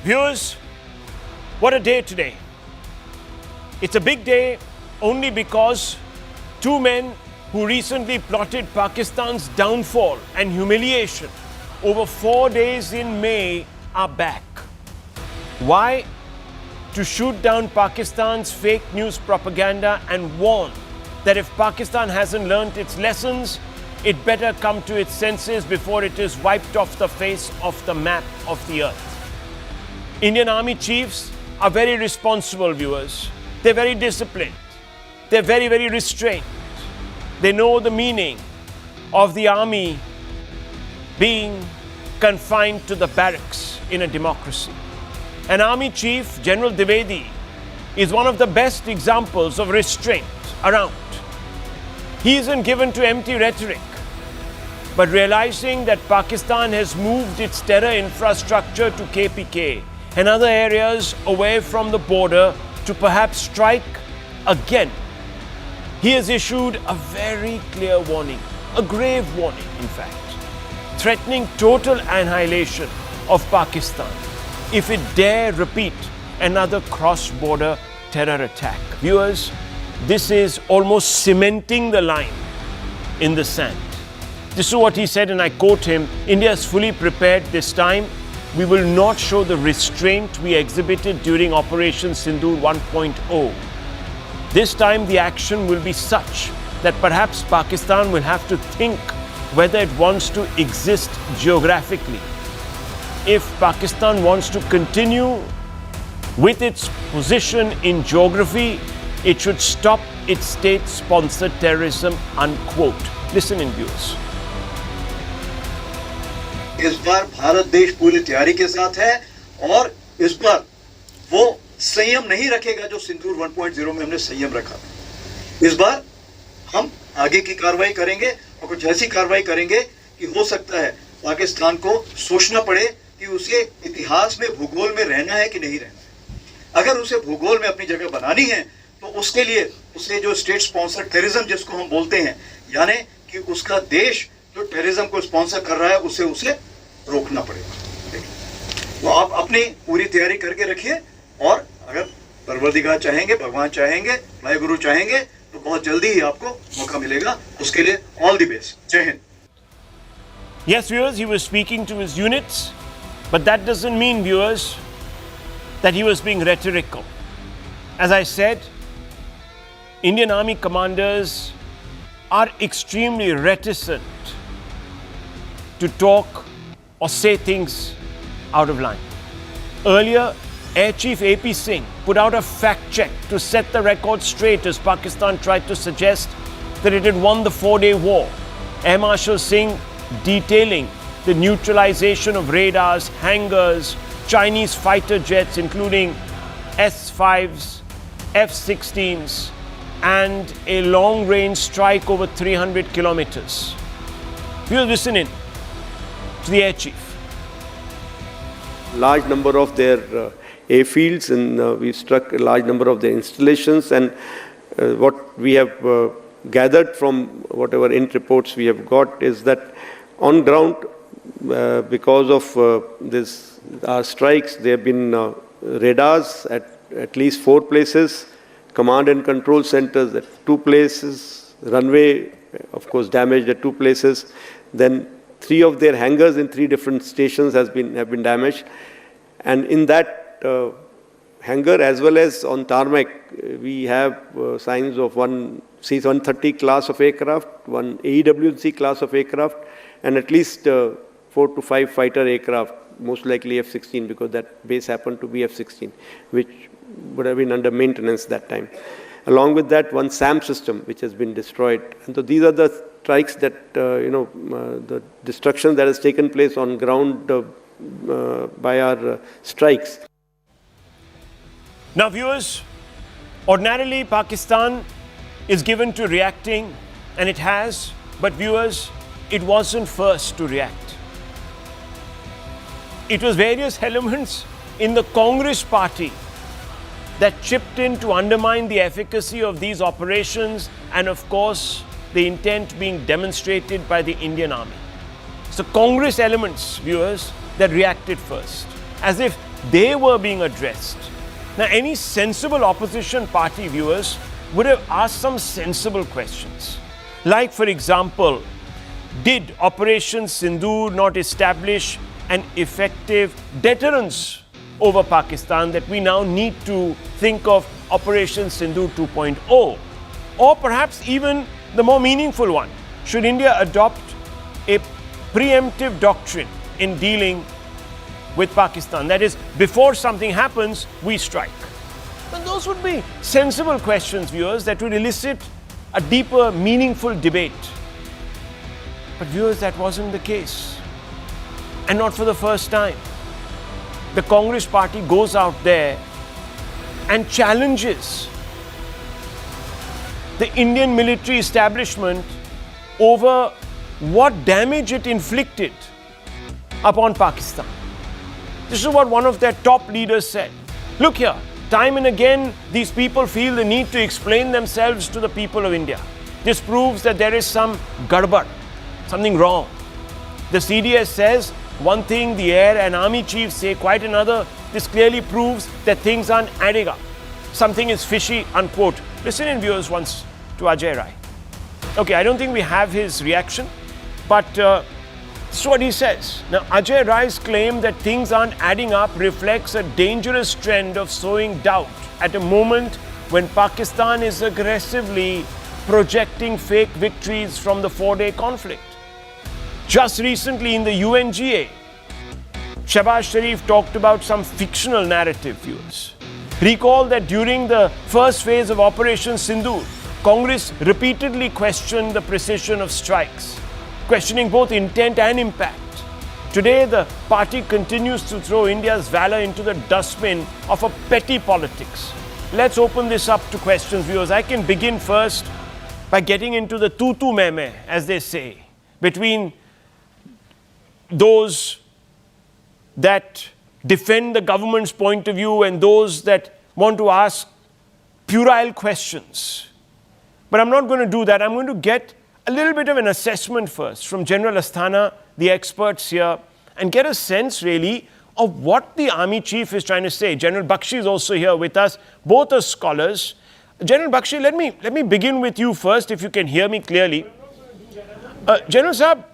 Viewers, what a day today. It's a big day only because two men who recently plotted Pakistan's downfall and humiliation over 4 days in May are back. Why? To shoot down Pakistan's fake news propaganda and warn that if Pakistan hasn't learnt its lessons, it better come to its senses before it is wiped off the face of the map of the earth. Indian Army chiefs are very responsible, viewers. They're very disciplined. They're very, very restrained. They know the meaning of the army being confined to the barracks in a democracy. An army chief, General Dwivedi, is one of the best examples of restraint around. He isn't given to empty rhetoric, but realizing that Pakistan has moved its terror infrastructure to KPK and other areas away from the border to perhaps strike again, he has issued a very clear warning, a grave warning in fact, threatening total annihilation of Pakistan if it dare repeat another cross-border terror attack. Viewers, this is almost cementing the line in the sand. This is what he said, and I quote him, "India is fully prepared this time. We will not show the restraint we exhibited during Operation Sindoor 1.0. This time the action will be such that perhaps Pakistan will have to think whether it wants to exist geographically. If Pakistan wants to continue with its position in geography, it should stop its state-sponsored terrorism," unquote. Listen in, viewers. इस बार भारत देश पूरी तैयारी के साथ है और इस बार वो संयम नहीं रखेगा जो सिंदूर 1.0 में हमने संयम रखा। इस बार हम आगे की कार्रवाई करेंगे और कुछ ऐसी कार्रवाई करेंगे कि हो सकता है पाकिस्तान को सोचना पड़े कि उसे इतिहास में भूगोल में रहना है कि नहीं रहना है। अगर उसे भूगोल में अपनी जगह बनानी है तो उसके लिए उसे जो स्टेट स्पॉन्सर्ड टेररिज्म जिसको हम बोलते हैं, यानी कि उसका देश जो टेररिज्म को स्पॉन्सर कर रहा है उसे रोकना पड़ेगा। तो आप अपनी पूरी तैयारी करके रखिए और अगर परवरदिगार चाहेंगे, भगवान चाहेंगे, भाई गुरु चाहेंगे तो बहुत जल्दी ही आपको मौका मिलेगा। उसके लिए ऑल द बेस्ट। जय Hind. Yes, viewers, he was speaking to his units, but that doesn't mean, viewers, that he was being rhetorical. As I said, Indian Army commanders are extremely reticent to talk or say things out of line. Earlier, Air Chief AP Singh put out a fact check to set the record straight as Pakistan tried to suggest that it had won the 4-day war. Air Marshal Singh detailing the neutralization of radars, hangars, Chinese fighter jets including S-5s, F-16s, and a long-range strike over 300 kilometers. You listen in to the Air Chief. Large number of their airfields, and we struck a large number of their installations. And what we have gathered from whatever int reports we have got is that on ground, because of our strikes, there have been radars at least 4 places, command and control centers at 2 places, runway, of course, damaged at 2 places. Then 3 of their hangars in 3 different stations have been damaged. And in that hangar, as well as on tarmac, we have signs of one C-130 class of aircraft, one AEW&C class of aircraft, and at least 4 to 5 fighter aircraft, most likely F-16, because that base happened to be F-16, which would have been under maintenance that time. Along with that, one SAM system, which has been destroyed. And so these are the strikes that, the destruction that has taken place on ground by our strikes. Now, viewers, ordinarily Pakistan is given to reacting, and it has, but viewers, it wasn't first to react. It was various elements in the Congress party that chipped in to undermine the efficacy of these operations, and of course, the intent being demonstrated by the Indian Army. So Congress elements, viewers, that reacted first. as if they were being addressed. Now, any sensible opposition party, viewers, would have asked some sensible questions. Like, for example, did Operation Sindoor not establish an effective deterrence over Pakistan that we now need to think of Operation Sindoor 2.0? Or perhaps even the more meaningful one, should India adopt a preemptive doctrine in dealing with Pakistan? That is, before something happens, we strike. And those would be sensible questions, viewers, that would elicit a deeper, meaningful debate. But viewers, that wasn't the case. And not for the first time. The Congress party goes out there and challenges the Indian military establishment over what damage it inflicted upon Pakistan. This is what one of their top leaders said. Look here, time and again, these people feel the need to explain themselves to the people of India. This proves that there is some Gadbad, something wrong. The CDS says one thing, the air and army chiefs say quite another. This clearly proves that things aren't adding up. Something is fishy, unquote. Listen in, viewers, once to Ajay Rai. Okay, I don't think we have his reaction, but this is what he says. Now, Ajay Rai's claim that things aren't adding up reflects a dangerous trend of sowing doubt at a moment when Pakistan is aggressively projecting fake victories from the 4-day conflict. Just recently in the UNGA, Shehbaz Sharif talked about some fictional narrative, viewers. Recall that during the first phase of Operation Sindoor, Congress repeatedly questioned the precision of strikes, questioning both intent and impact. Today, the party continues to throw India's valor into the dustbin of a petty politics. Let's open this up to questions, viewers. I can begin first by getting into the tu-tu meme, as they say, between those that defend the government's point of view and those that want to ask puerile questions. But I'm not going to do that. I'm going to get a little bit of an assessment first from General Asthana, the experts here, and get a sense really of what the army chief is trying to say. General Bakshi is also here with us. Both are scholars. General Bakshi, let me begin with you first, if you can hear me clearly. General Saab,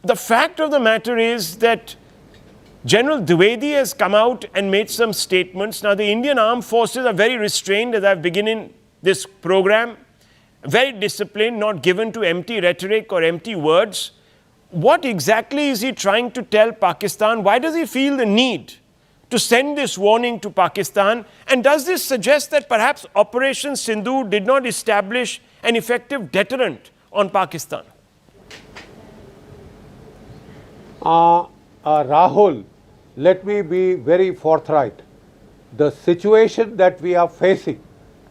the fact of the matter is that General Dwivedi has come out and made some statements. Now, the Indian armed forces are very restrained, as I've beginning this program, very disciplined, not given to empty rhetoric or empty words. What exactly is he trying to tell Pakistan? Why does he feel the need to send this warning to Pakistan? And does this suggest that perhaps Operation Sindoor did not establish an effective deterrent on Pakistan? Rahul, let me be very forthright. The situation that we are facing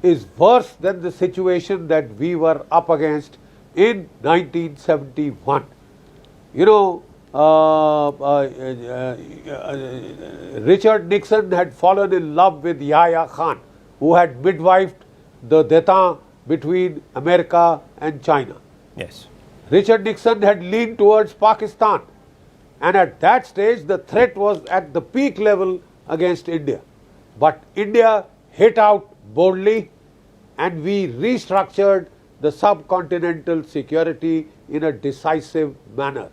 is worse than the situation that we were up against in 1971. You know, Richard Nixon had fallen in love with Yahya Khan, who had midwifed the détente between America and China. Yes. Richard Nixon had leaned towards Pakistan, and at that stage the threat was at the peak level against India. But India hit out boldly, and we restructured the subcontinental security in a decisive manner.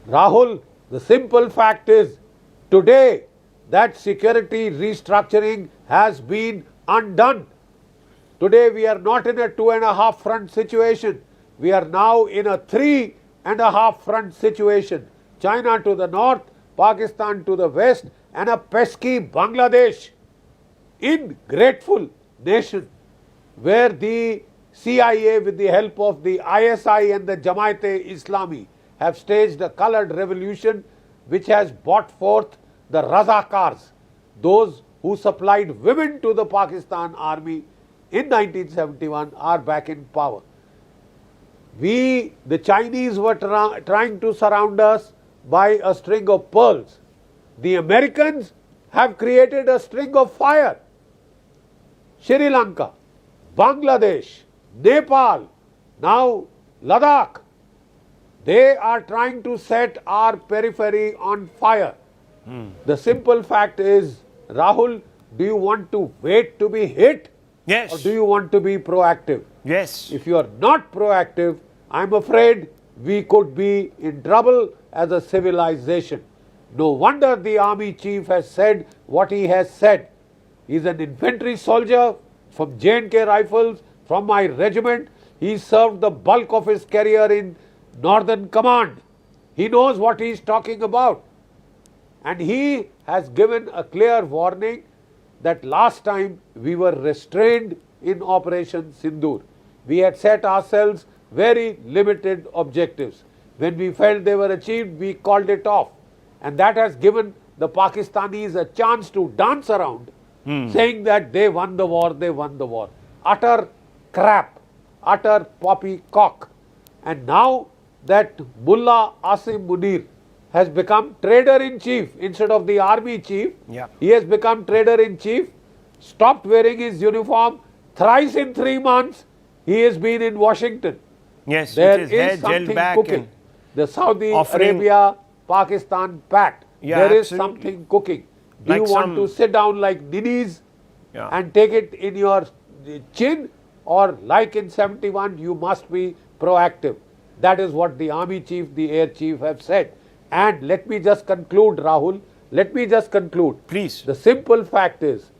Rahul, the simple fact is, today that security restructuring has been undone. Today we are not in a 2.5 front situation. We are now in a 3.5 front situation. China to the north, Pakistan to the west, and a pesky Bangladesh, ingrateful nation, where the CIA, with the help of the ISI and the Jamaat-e-Islami, have staged a colored revolution which has brought forth the Razakars, those who supplied women to the Pakistan army in 1971, are back in power. The Chinese were trying to surround us by a string of pearls. The Americans have created a string of fire. Sri Lanka, Bangladesh, Nepal, now Ladakh. They are trying to set our periphery on fire. The simple fact is, Rahul, do you want to wait to be hit? Yes. Or do you want to be proactive? Yes. If you are not proactive, I'm afraid we could be in trouble as a civilization. No wonder the army chief has said what he has said. He's an infantry soldier from J&K Rifles, from my regiment. He served the bulk of his career in Northern Command. He knows what he's talking about. And he has given a clear warning that last time we were restrained in Operation Sindoor. We had set ourselves very limited objectives. When we felt they were achieved, we called it off. And that has given the Pakistanis a chance to dance around, saying that they won the war, they won the war. Utter crap, utter poppycock. And now that Mullah Asim Munir has become trader-in-chief instead of the army chief, he has become trader-in-chief, stopped wearing his uniform, thrice in 3 months he has been in Washington. Yes, There with his hair is gelled something back cooking. and The Saudi offering- Arabia-Pakistan pact. Yeah, There is absolutely. something cooking. Do Like you want some- to sit down like ninnies Yeah. and take it in your chin, or like in 71 you must be proactive? That is what the army chief, the air chief have said. And let me just conclude, Rahul. Let me just conclude. Please. The simple fact is,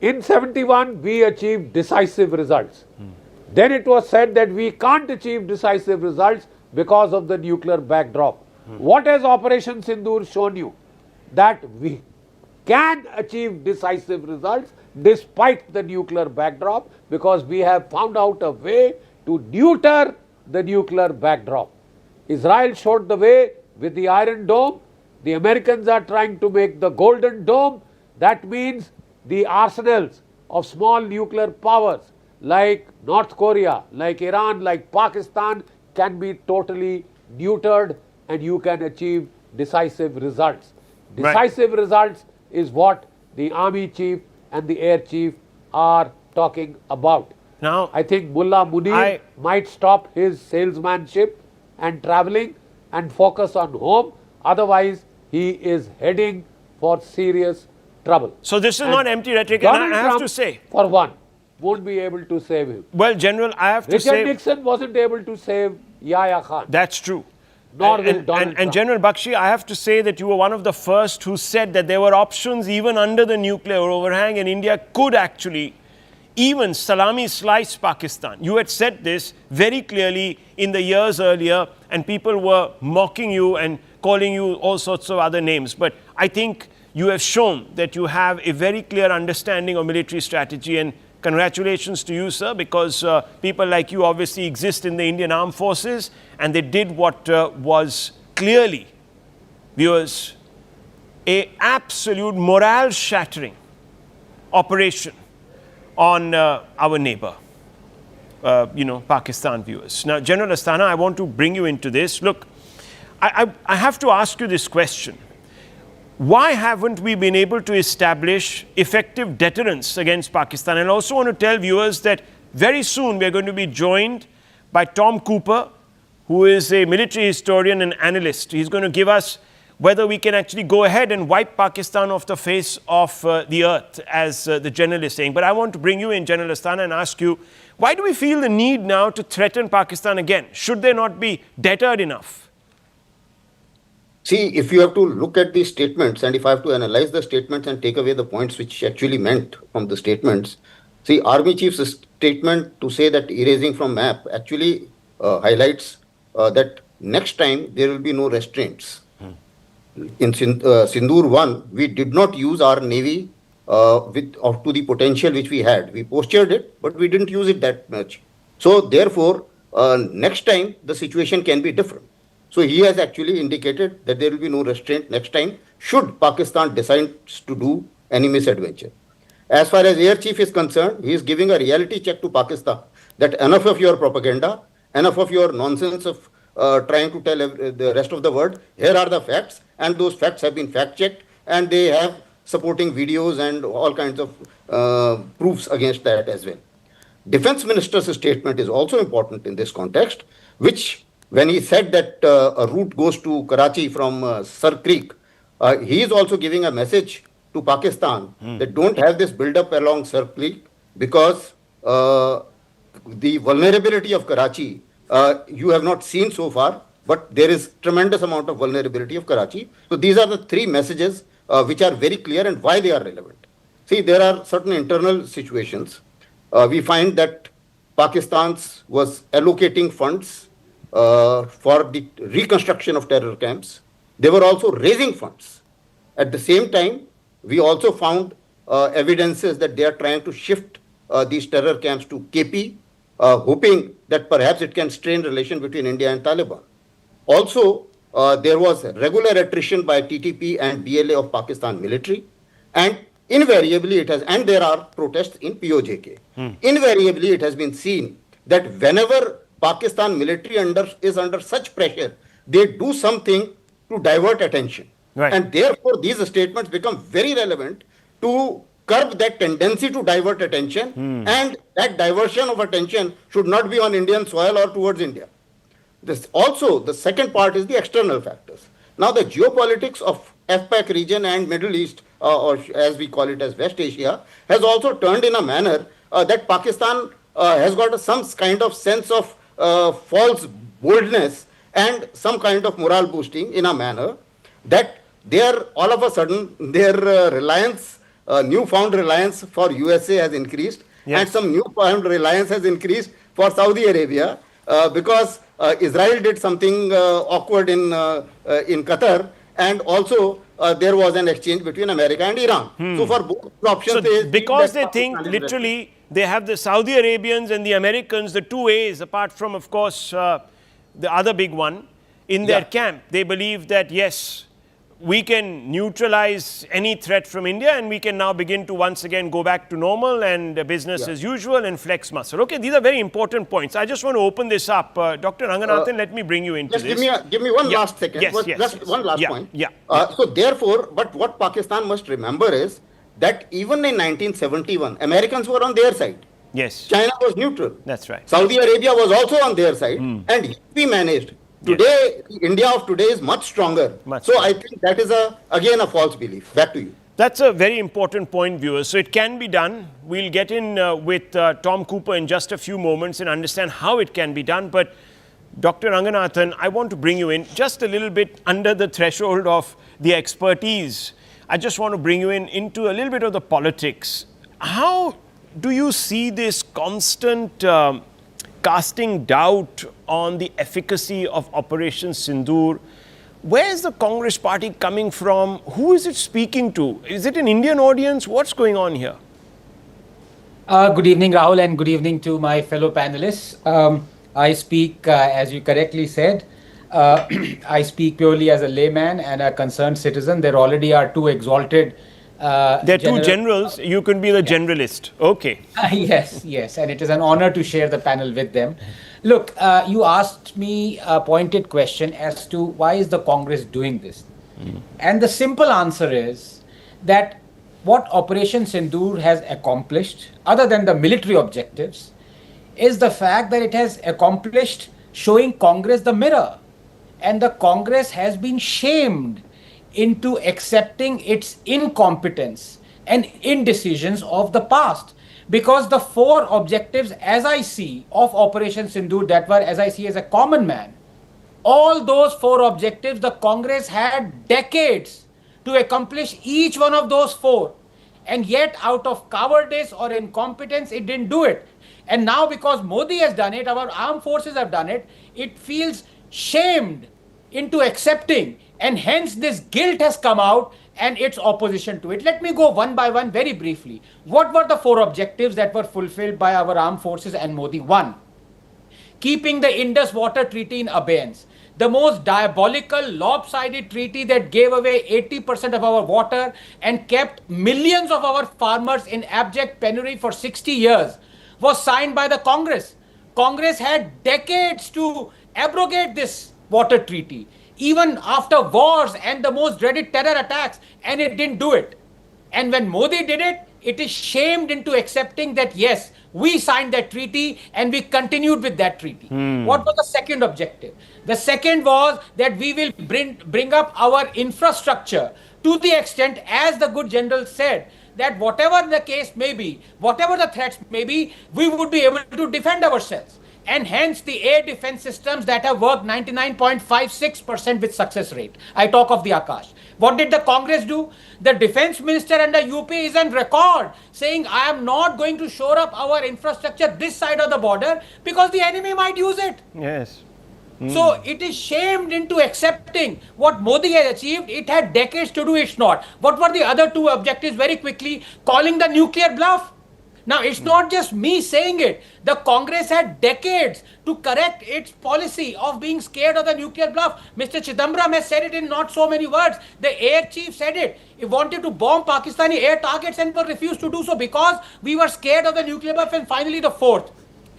in 71 we achieved decisive results. Then it was said that we can't achieve decisive results because of the nuclear backdrop. What has Operation Sindoor shown you? That we can achieve decisive results despite the nuclear backdrop, because we have found out a way to neuter the nuclear backdrop. Israel showed the way with the Iron Dome. The Americans are trying to make the Golden Dome. That means the arsenals of small nuclear powers like North Korea, like Iran, like Pakistan can be totally neutered, and you can achieve decisive results. Right. Decisive results is what the army chief and the air chief are talking about. Now, I think Mullah Munir might stop his salesmanship and travelling and focus on home. Otherwise, he is heading for serious trouble. so this is And not empty rhetoric, and Donald I have Trump, to say, for one, won't be able to save him. well, General, I have to Richard say, Nixon wasn't able to save Yahya Khan. that's true. Nor will and, Donald and Trump. General Bakshi, I have to say that you were one of the first who said that there were options even under the nuclear overhang, and India could actually even salami slice Pakistan. You had said this very clearly in the years earlier, and people were mocking you and calling you all sorts of other names. But I think you have shown that you have a very clear understanding of military strategy, and congratulations to you, sir, because people like you obviously exist in the Indian Armed Forces, and they did what was clearly, viewers, a absolute morale-shattering operation on our neighbor, Pakistan, viewers. Now, General Astana, I want to bring you into this. Look, I have to ask you this question. Why haven't we been able to establish effective deterrence against Pakistan? And I also want to tell viewers that very soon we are going to be joined by Tom Cooper, who is a military historian and analyst. He's going to give us whether we can actually go ahead and wipe Pakistan off the face of the earth, as the General is saying. But I want to bring you in, General Astana, and ask you, why do we feel the need now to threaten Pakistan again? Should they not be deterred enough? See, if you have to look at these statements, and if I have to analyze the statements and take away the points which actually meant from the statements, see, Army Chief's statement to say that erasing from map actually highlights that next time there will be no restraints. In Sindoor 1, we did not use our navy to the potential which we had. We postured it, but we didn't use it that much. So therefore, next time the situation can be different. So he has actually indicated that there will be no restraint next time should Pakistan decide to do any misadventure. As far as Air Chief is concerned, he is giving a reality check to Pakistan that enough of your propaganda, enough of your nonsense of trying to tell the rest of the world, here are the facts, and those facts have been fact-checked, and they have supporting videos and all kinds of proofs against that as well. Defense Minister's statement is also important in this context, which when he said that a route goes to Karachi from Sir Creek, he is also giving a message to Pakistan that don't have this build-up along Sir Creek because the vulnerability of Karachi you have not seen so far, but there is tremendous amount of vulnerability of Karachi. So these are the three messages which are very clear and why they are relevant. See, there are certain internal situations. We find that Pakistan was allocating funds for the reconstruction of terror camps. They were also raising funds. At the same time, we also found evidences that they are trying to shift these terror camps to KP, hoping that perhaps it can strain relation between India and Taliban. Also, there was regular attrition by TTP and BLA of Pakistan military, and invariably it has, and there are protests in POJK. Invariably it has been seen that whenever Pakistan military is under such pressure, they do something to divert attention. Right. And therefore these statements become very relevant to curb that tendency to divert attention, and that diversion of attention should not be on Indian soil or towards India. This also, the second part is the external factors. Now, the geopolitics of FPAC region and Middle East, or as we call it as West Asia, has also turned in a manner that Pakistan has got some kind of sense of false boldness and some kind of morale boosting in a manner that they are all of a sudden their reliance, newfound reliance for USA has increased, and some newfound reliance has increased for Saudi Arabia because Israel did something awkward in Qatar, and also there was an exchange between America and Iran. So for both options, So because they think literally they have the Saudi Arabians and the Americans, the two A's, apart from, of course, the other big one, in their camp. They believe that, yes, we can neutralize any threat from India and we can now begin to once again go back to normal and business as usual and flex muscle. Okay, these are very important points. I just want to open this up. Dr. Ranganathan, let me bring you into this. Give me one last second. Yes, Just one last point. Yeah. So therefore, but what Pakistan must remember is that even in 1971, Americans were on their side. Yes. China was neutral. That's right. Saudi Arabia was also on their side, and we managed. Today, India of today is much stronger. I think that is again a false belief. Back to you. That's a very important point, viewers. So it can be done. We'll get in with Tom Cooper in just a few moments and understand how it can be done. But Dr. Ranganathan, I want to bring you in just a little bit under the threshold of the expertise. I just want to bring you into a little bit of the politics. How do you see this constant casting doubt on the efficacy of Operation Sindoor? Where is the Congress party coming from? Who is it speaking to? Is it an Indian audience? What's going on here? Good evening, Rahul, and good evening to my fellow panelists. I speak, as you correctly said, I speak purely as a layman and a concerned citizen. There already are two exalted there are two generals. You can be the generalist. Okay. Yes. And it is an honor to share the panel with them. Look, you asked me a pointed question as to why is the Congress doing this? And the simple answer is that what Operation Sindoor has accomplished, other than the military objectives, is the fact that it has accomplished showing Congress the mirror. And the Congress has been shamed into accepting its incompetence and indecisions of the past. Because the four objectives, as I see, of Operation Sindoor, that were, as I see as a common man, all those four objectives, the Congress had decades to accomplish each one of those four. And yet, out of cowardice or incompetence, it didn't do it. And now, because Modi has done it, our armed forces have done it, it feels shamed into accepting. And hence this guilt has come out and its opposition to it. Let me go one by one very briefly. What were the four objectives that were fulfilled by our armed forces and Modi? One, keeping the Indus Water Treaty in abeyance. The most diabolical, lopsided treaty that gave away 80% of our water and kept millions of our farmers in abject penury for 60 years was signed by the Congress. Congress had decades to abrogate this water treaty, even after wars and the most dreaded terror attacks, and it didn't do it. And when Modi did it, it is shamed into accepting that, yes, we signed that treaty and we continued with that treaty. What was the second objective? The second was that we will bring up our infrastructure to the extent, as the good general said, that whatever the case may be, whatever the threats may be, we would be able to defend ourselves. And hence the air defense systems that have worked 99.56% with success rate. I talk of the Akash. What did the Congress do? The defense minister under UP is on record saying, I am not going to shore up our infrastructure this side of the border because the enemy might use it. Yes. So it is shamed into accepting what Modi has achieved. It had decades to do, it's not. What were the other two objectives? Very quickly, calling the nuclear bluff. Now, it's not just me saying it. The Congress had decades to correct its policy of being scared of the nuclear bluff. Mr. Chidambaram has said it in not so many words. The air chief said it. He wanted to bomb Pakistani air targets and refused to do so because we were scared of the nuclear bluff. And finally, the fourth,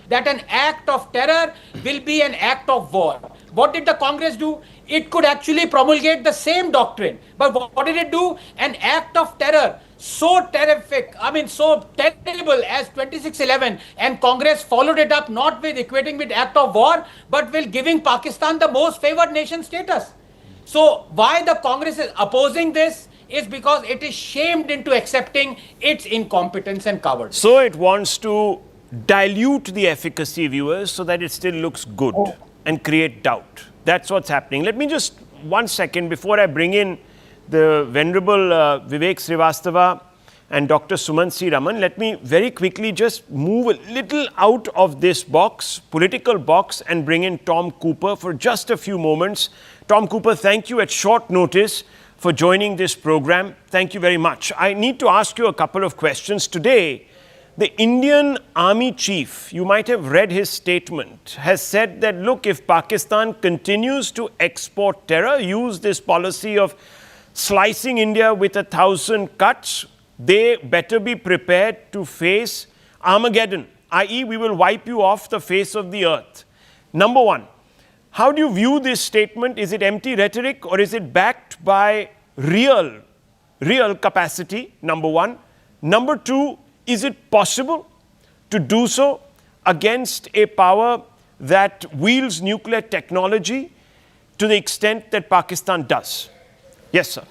that an act of terror will be an act of war. What did the Congress do? It could actually promulgate the same doctrine. But what did it do? An act of terror so terrific, so terrible as 2611, and Congress followed it up not with equating with act of war, but with giving Pakistan the most favored nation status. So why the Congress is opposing this is because it is shamed into accepting its incompetence and cowardice. So it wants to dilute the efficacy, viewers, so that it still looks good and create doubt. That's what's happening. Let me just 1 second before I bring in the Venerable Vivek Srivastava and Dr. Suman C. Raman, let me very quickly just move a little out of this box, political box, and bring in Tom Cooper for just a few moments. Tom Cooper, thank you at short notice for joining this program. Thank you very much. I need to ask you a couple of questions. Today, the Indian Army Chief, you might have read his statement, has said that, look, if Pakistan continues to export terror, use this policy of slicing India with 1,000 cuts, they better be prepared to face Armageddon, i.e. we will wipe you off the face of the earth. Number one, how do you view this statement? Is it empty rhetoric or is it backed by real capacity? Number one. Number two, is it possible to do so against a power that wields nuclear technology to the extent that Pakistan does? Yes, sir.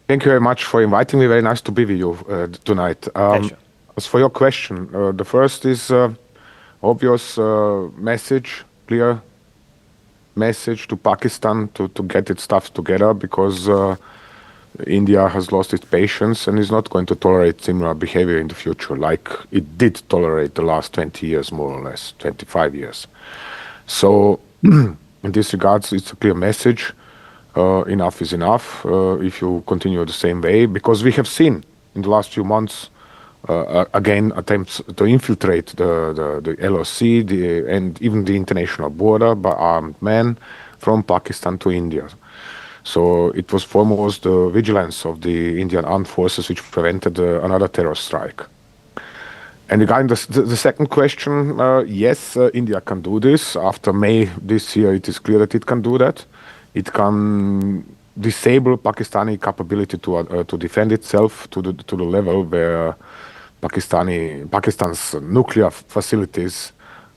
Thank you very much for inviting me. Very nice to be with you tonight. Pleasure. As for your question, the first is obvious message, clear message to Pakistan to get its stuff together, because India has lost its patience and is not going to tolerate similar behavior in the future, like it did tolerate the last 20 years, more or less, 25 years. So in this regards, it's a clear message. Enough is enough if you continue the same way, because we have seen in the last few months again attempts to infiltrate the LOC and even the international border by armed men from Pakistan to India. So it was foremost the vigilance of the Indian armed forces which prevented another terror strike. And regarding the second question, yes, India can do this. After May this year, it is clear that it can do that. It can disable Pakistani capability to defend itself to the level where Pakistan's nuclear facilities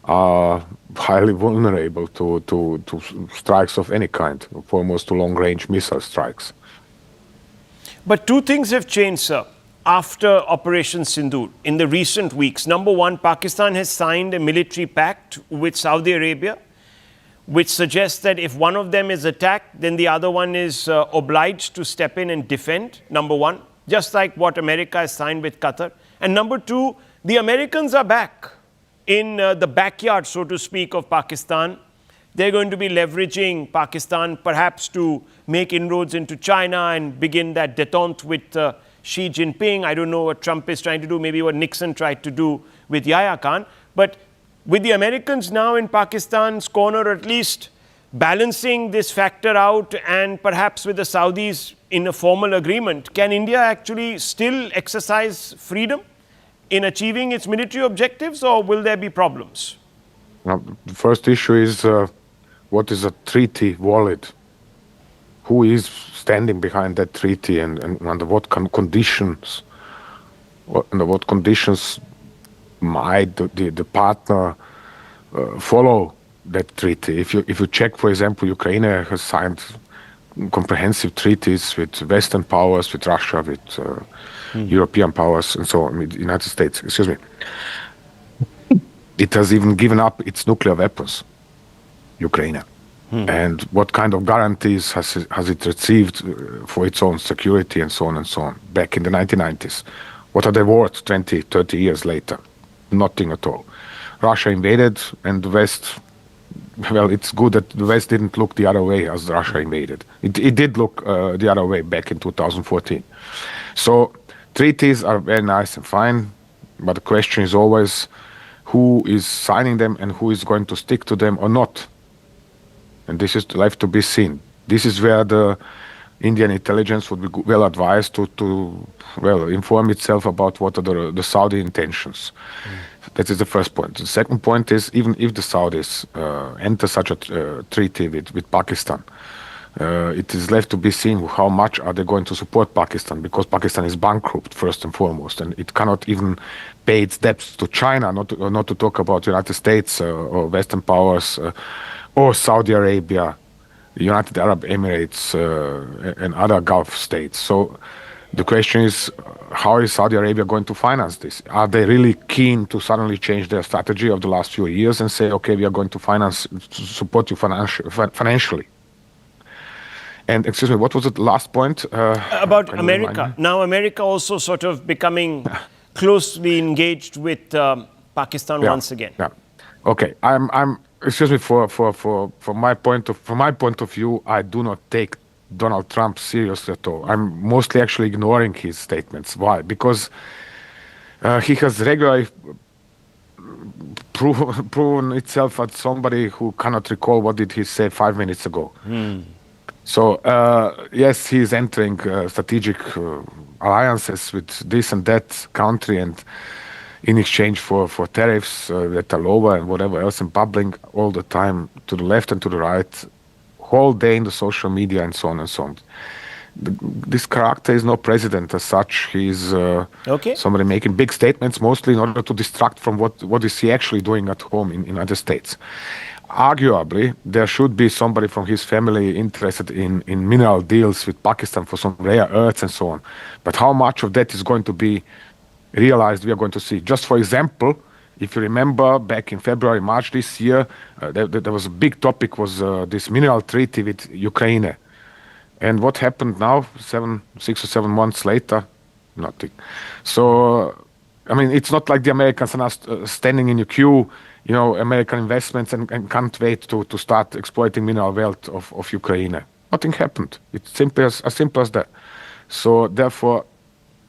are highly vulnerable to strikes of any kind, foremost to long-range missile strikes. But two things have changed, sir, after Operation Sindoor in the recent weeks. Number one, Pakistan has signed a military pact with Saudi Arabia, which suggests that if one of them is attacked, then the other one is obliged to step in and defend, number one, just like what America has signed with Qatar. And number two, the Americans are back in the backyard, so to speak, of Pakistan. They're going to be leveraging Pakistan perhaps to make inroads into China and begin that détente with Xi Jinping. I don't know what Trump is trying to do, maybe what Nixon tried to do with Yahya Khan. But with the Americans now in Pakistan's corner, or at least balancing this factor out, and perhaps with the Saudis in a formal agreement, can India actually still exercise freedom in achieving its military objectives, or will there be problems? Now, the first issue is what is a treaty valid? who is standing behind that treaty and under what conditions, under what conditions might the partner follow that treaty. If you check, for example, Ukraine has signed comprehensive treaties with Western powers, with Russia, with European powers, and so on, with the United States. Excuse me. It has even given up its nuclear weapons, Ukraine. And what kind of guarantees has it received for its own security and so on back in the 1990s? What are they worth 20, 30 years later? Nothing at all. Russia invaded, and the West, well, it's good that the West didn't look the other way as Russia invaded. It did look the other way back in 2014. So treaties are very nice and fine, but the question is always who is signing them and who is going to stick to them or not. And this is left to be seen. This is where the Indian intelligence would be well advised to inform itself about what are the Saudi intentions. That is the first point. The second point is, even if the Saudis enter such a treaty with Pakistan, it is left to be seen how much are they going to support Pakistan, because Pakistan is bankrupt first and foremost, and it cannot even pay its debts to China, not to talk about United States or Western powers or Saudi Arabia, the United Arab Emirates, and other Gulf states. So the question is, how is Saudi Arabia going to finance this? Are they really keen to suddenly change their strategy of the last few years and say, okay, we are going to support you financially? And excuse me, what was the last point? About America. Now America also sort of becoming closely engaged with Pakistan once again. Yeah. Okay. I'm excuse me, from my point of view, I do not take Donald Trump seriously at all. I'm mostly actually ignoring his statements. Why? Because he has regularly proven itself as somebody who cannot recall what did he say 5 minutes ago. So yes, he is entering strategic alliances with this and that country, and in exchange for tariffs that are lower and whatever else, and bubbling all the time to the left and to the right, whole day in the social media and so on and so on. This character is no president as such. He's somebody making big statements, mostly in order to distract from what is he actually doing at home in the United States. Arguably, there should be somebody from his family interested in mineral deals with Pakistan for some rare earths and so on. But how much of that is going to be realized, we are going to see. Just for example, if you remember back in February, March this year, there was a big topic, was this mineral treaty with Ukraine. And what happened now, 6 or 7 months later? Nothing. So, I mean, it's not like the Americans are now standing in a queue, American investments, and can't wait to start exploiting mineral wealth of Ukraine. Nothing happened. It's as simple as that. So, therefore,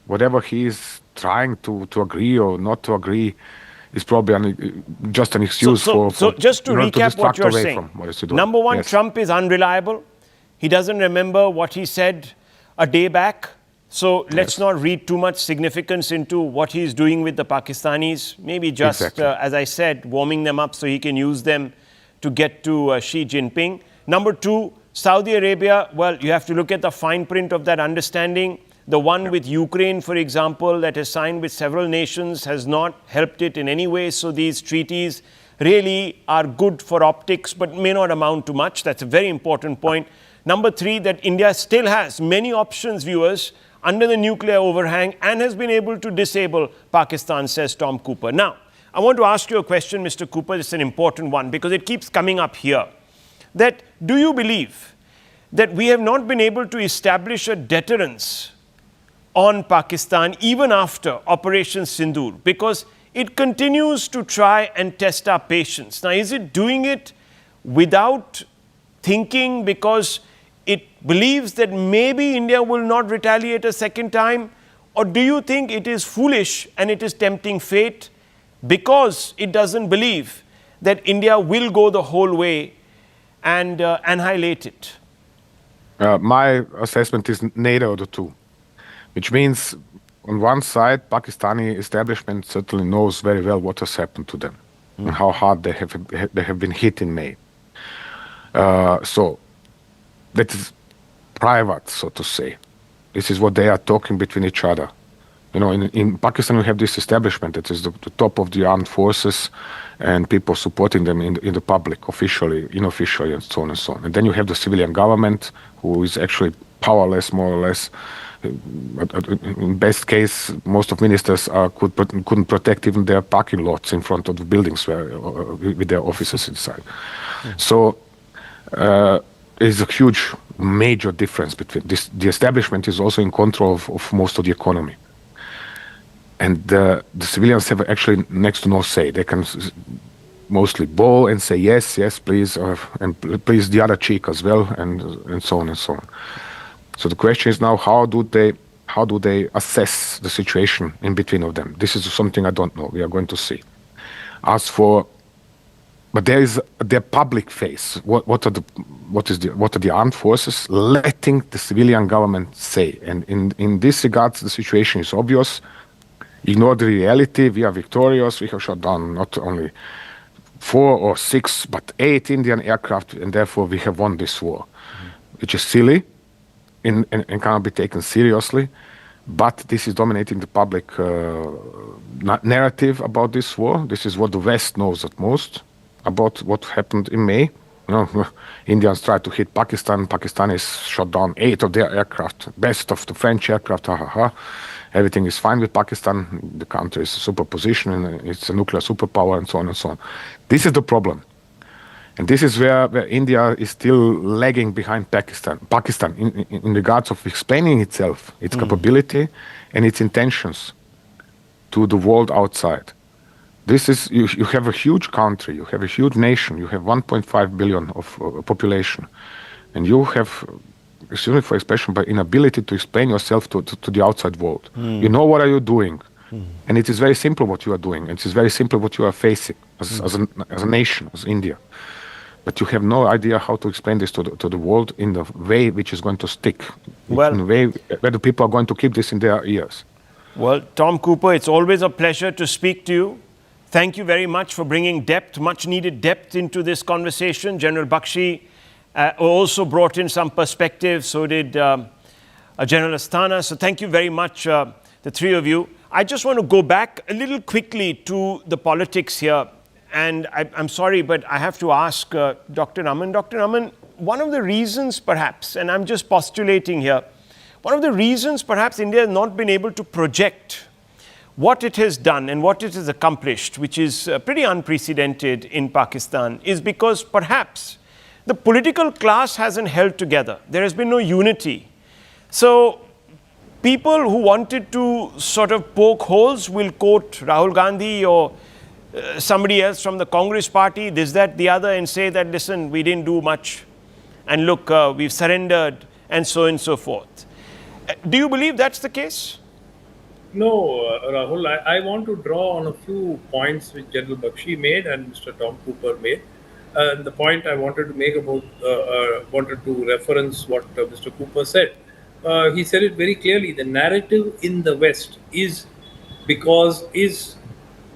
whatever he is trying to agree or not to agree is probably just an excuse for just to recap what you're saying. Number one, yes. Trump is unreliable. He doesn't remember what he said a day back. So let's not read too much significance into what he's doing with the Pakistanis. Maybe just, as I said, warming them up so he can use them to get to Xi Jinping. Number two, Saudi Arabia, well, you have to look at the fine print of that understanding. The one with Ukraine, for example, that is signed with several nations has not helped it in any way. So these treaties really are good for optics, but may not amount to much. That's a very important point. Number three, that India still has many options, viewers, under the nuclear overhang, and has been able to disable Pakistan, says Tom Cooper. Now, I want to ask you a question, Mr. Cooper. It's an important one because it keeps coming up here. That do you believe that we have not been able to establish a deterrence on Pakistan even after Operation Sindoor, because it continues to try and test our patience? Now, is it doing it without thinking because it believes that maybe India will not retaliate a second time? Or do you think it is foolish and it is tempting fate because it doesn't believe that India will go the whole way and annihilate it? My assessment is neither of the two. Which means, on one side, Pakistani establishment certainly knows very well what has happened to them and how hard they have been hit in May. So that is private, so to say. This is what they are talking between each other. You know, in Pakistan, we have this establishment that is the top of the armed forces and people supporting them in the public, officially, unofficially, and so on and so on. And then you have the civilian government, who is actually powerless, more or less. In best case, most of ministers couldn't protect even their parking lots in front of the buildings with their offices inside. So there's a huge, major difference between this. The establishment is also in control of most of the economy. And the civilians have actually next to no say. They can mostly bow and say yes, yes, please, and please the other cheek as well, and so on and so on. So the question is now, how do they assess the situation in between of them? This is something I don't know. We are going to see. But there is their public face. What are the armed forces letting the civilian government say? And in this regards, the situation is obvious. Ignore the reality. We are victorious. We have shot down not only 4 or 6, but 8 Indian aircraft, and therefore we have won this war, which is silly and cannot be taken seriously. But this is dominating the public narrative about this war. This is what the West knows at most about what happened in May. You know, Indians tried to hit Pakistan. Pakistanis shot down 8 of their aircraft, best of the French aircraft. Everything is fine with Pakistan. The country is a superposition, and it's a nuclear superpower, and so on and so on. This is the problem. And this is where India is still lagging behind Pakistan in regards of explaining itself, its capability, and its intentions to the world outside. This is, you have a huge country, you have a huge nation, you have 1.5 billion of population, and you have, excuse me for expression, but inability to explain yourself to the outside world. You know what are you doing, and it is very simple what you are doing, and it is very simple what you are facing as a nation, as India. But you have no idea how to explain this to the world in the way which is going to stick, in the way where the people are going to keep this in their ears. Well, Tom Cooper, it's always a pleasure to speak to you. Thank you very much for bringing depth, much needed depth into this conversation. General Bakshi also brought in some perspective, so did General Asthana. So thank you very much, the three of you. I just want to go back a little quickly to the politics here. And I'm sorry, but I have to ask Dr. Raman. Dr. Raman, one of the reasons perhaps, and I'm just postulating here, one of the reasons perhaps India has not been able to project what it has done and what it has accomplished, which is pretty unprecedented in Pakistan, is because perhaps the political class hasn't held together. There has been no unity. So people who wanted to sort of poke holes will quote Rahul Gandhi or somebody else from the Congress party, this, that, the other, and say that, listen, we didn't do much, and look, we've surrendered, and so forth. Do you believe that's the case? No, Rahul, I want to draw on a few points which General Bakshi made and Mr. Tom Cooper made. And the point I wanted to make about, wanted to reference what Mr. Cooper said. He said it very clearly. The narrative in the West is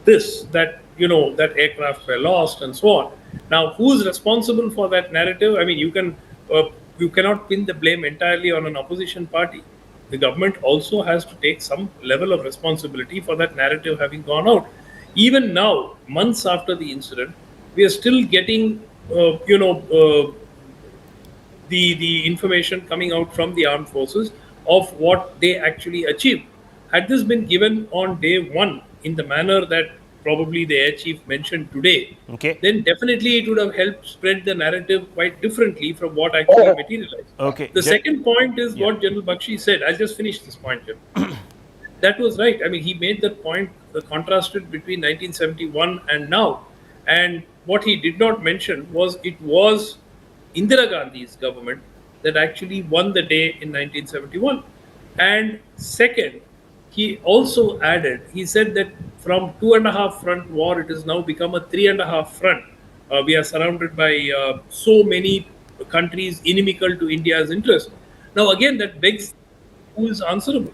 this, that, you know, that aircraft were lost and so on. Now, who's responsible for that narrative? I mean, you cannot pin the blame entirely on an opposition party. The government also has to take some level of responsibility for that narrative having gone out. Even now, months after the incident, we are still getting, the information coming out from the armed forces of what they actually achieved. Had this been given on day one in the manner that probably the Air Chief mentioned today, then definitely it would have helped spread the narrative quite differently from what actually materialized. The second point is what General Bakshi said. I'll just finish this point, General. That was right. I mean, he made that point, contrasted between 1971 and now. And what he did not mention was it was Indira Gandhi's government that actually won the day in 1971. And second, he also added, he said that from 2.5 front war, it has now become a 3.5 front. We are surrounded by so many countries inimical to India's interest. Now, again, that begs who is answerable,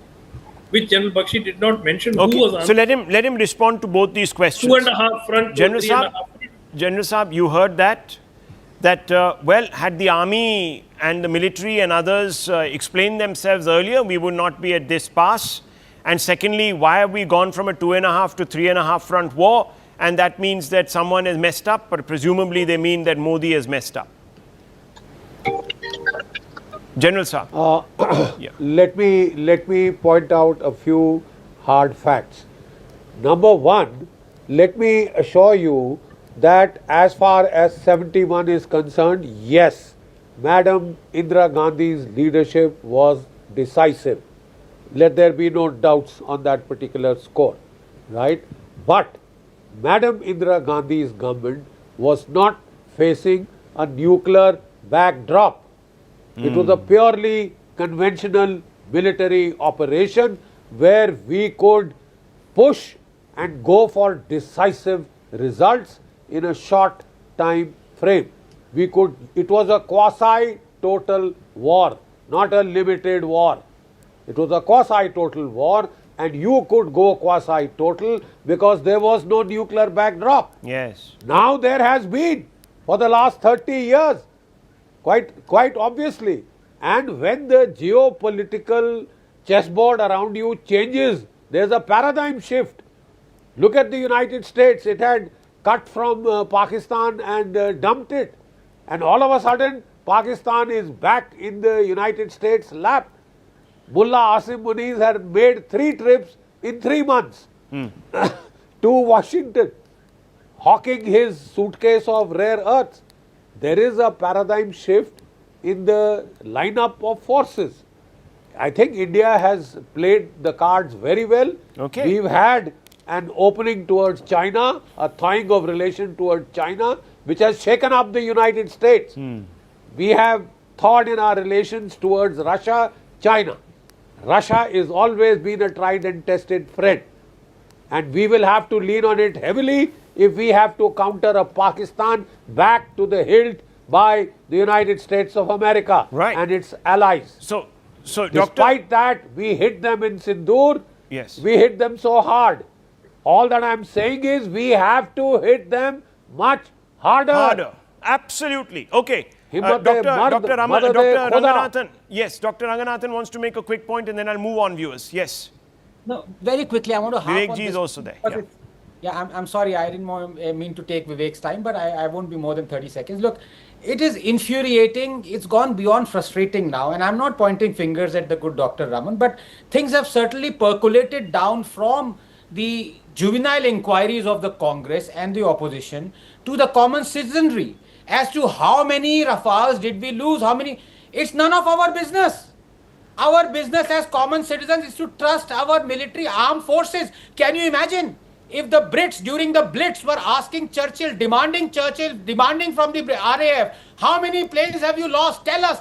which General Bakshi did not mention. Who was answerable. So let him respond to both these questions. 2.5 front. General Saab, you heard that. that, well, had the army and the military and others explained themselves earlier, we would not be at this pass. And secondly, why have we gone from a 2.5 to 3.5 front war? And that means that someone has messed up, but presumably they mean that Modi has messed up. General Sir. Yeah. Let me point out a few hard facts. Number one, let me assure you that as far as 71 is concerned, yes, Madam Indira Gandhi's leadership was decisive. Let there be no doubts on that particular score, right? But Madam Indira Gandhi's government was not facing a nuclear backdrop. It was a purely conventional military operation where we could push and go for decisive results in a short time frame. It was a quasi-total war, not a limited war. It was a quasi-total war, and you could go quasi-total because there was no nuclear backdrop. Yes. Now there has been for the last 30 years, quite obviously. And when the geopolitical chessboard around you changes, there's a paradigm shift. Look at the United States. It had cut from Pakistan and dumped it. And all of a sudden, Pakistan is back in the United States' lap. Mullah Asim Muniz had made 3 trips in 3 months to Washington, hawking his suitcase of rare earths. There is a paradigm shift in the lineup of forces. I think India has played the cards very well. Okay. We've had an opening towards China, a thawing of relation towards China, which has shaken up the United States. We have thawed in our relations towards Russia, China. Russia has always been a tried and tested friend. And we will have to lean on it heavily if we have to counter a Pakistan back to the hilt by the United States of America and its allies. So despite that, we hit them in Sindoor. Yes. We hit them so hard. All that I'm saying is we have to hit them much harder. Absolutely. Okay. Dr. Ranganathan. Yes, Dr. Ranganathan wants to make a quick point and then I'll move on, viewers. Yes. No, very quickly, I want to harp on Vivek ji is also there. Yeah, I'm sorry, I didn't mean to take Vivek's time, but I won't be more than 30 seconds. Look, it is infuriating. It's gone beyond frustrating now. And I'm not pointing fingers at the good Dr. Raman, but things have certainly percolated down from the juvenile inquiries of the Congress and the opposition to the common citizenry as to how many Rafales did we lose, how many. It's none of our business. Our business as common citizens is to trust our military armed forces. Can you imagine if the Brits during the Blitz were asking Churchill, demanding from the RAF, how many planes have you lost? Tell us.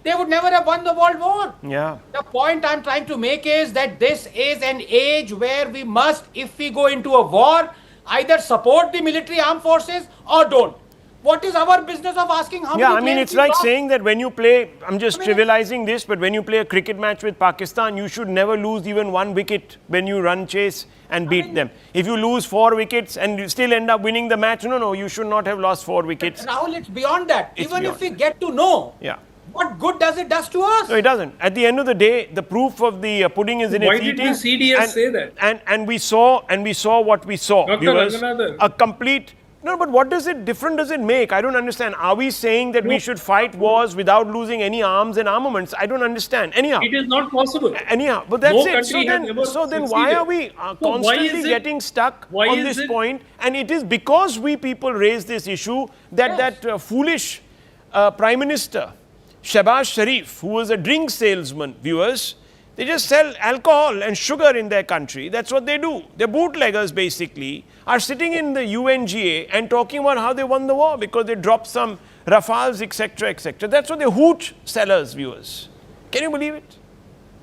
They would never have won the World War. Yeah. The point I'm trying to make is that this is an age where we must, if we go into a war, either support the military armed forces or don't. What is our business of asking how many planes? Yeah, I mean, it's like saying that when you play, I'm just trivializing this, but when you play a cricket match with Pakistan, you should never lose even 1 wicket when you run chase and beat them. If you lose 4 wickets and you still end up winning the match, no, you should not have lost 4 wickets. Rahul, it's beyond that. Even if we get to know, what good does it do to us? No, it doesn't. At the end of the day, the proof of the pudding is in its eating. Why did the CDS say that? And we saw what we saw. Dr. Viewers, Ranganathan. a complete. No, but what different does it make? I don't understand. Are we saying that we should fight wars without losing any arms and armaments? I don't understand. Anyhow. It is not possible. Anyhow, but that's it. So then why are we constantly getting stuck on this point? And it is because we people raise this issue that that foolish Prime Minister, Shehbaz Sharif, who was a drink salesman, viewers, they just sell alcohol and sugar in their country. That's what they do. The bootleggers basically are sitting in the UNGA and talking about how they won the war because they dropped some Rafales, etc., etc. That's what the hooch sellers, viewers. Can you believe it?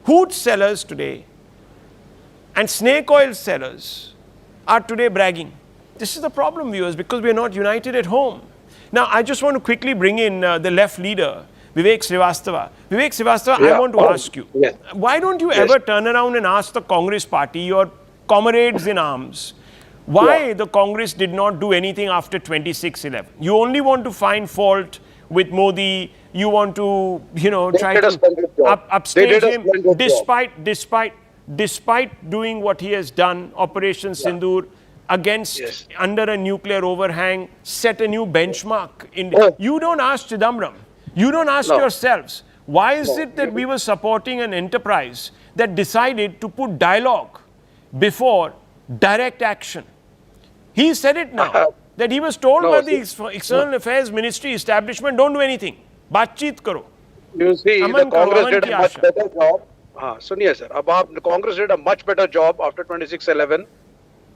Hooch sellers today and snake oil sellers are today bragging. This is the problem, viewers, because we are not united at home. Now, I just want to quickly bring in the left leader, Vivek Srivastava. Vivek Srivastava, I want to ask you, why don't you ever turn around and ask the Congress party, your comrades in arms, why the Congress did not do anything after 26/11. You only want to find fault with Modi. You want to, try to upstage him, despite doing what he has done, Operation Sindoor, under a nuclear overhang, set a new benchmark. You don't ask Chidambaram. You don't ask yourselves, why is it that we were supporting an enterprise that decided to put dialogue before direct action? He said it now, that he was told by the External Affairs Ministry establishment, don't do anything. Baatcheet karo. You see, the Congress did a much better job. Suniye sir, the Congress did a much better job after 26/11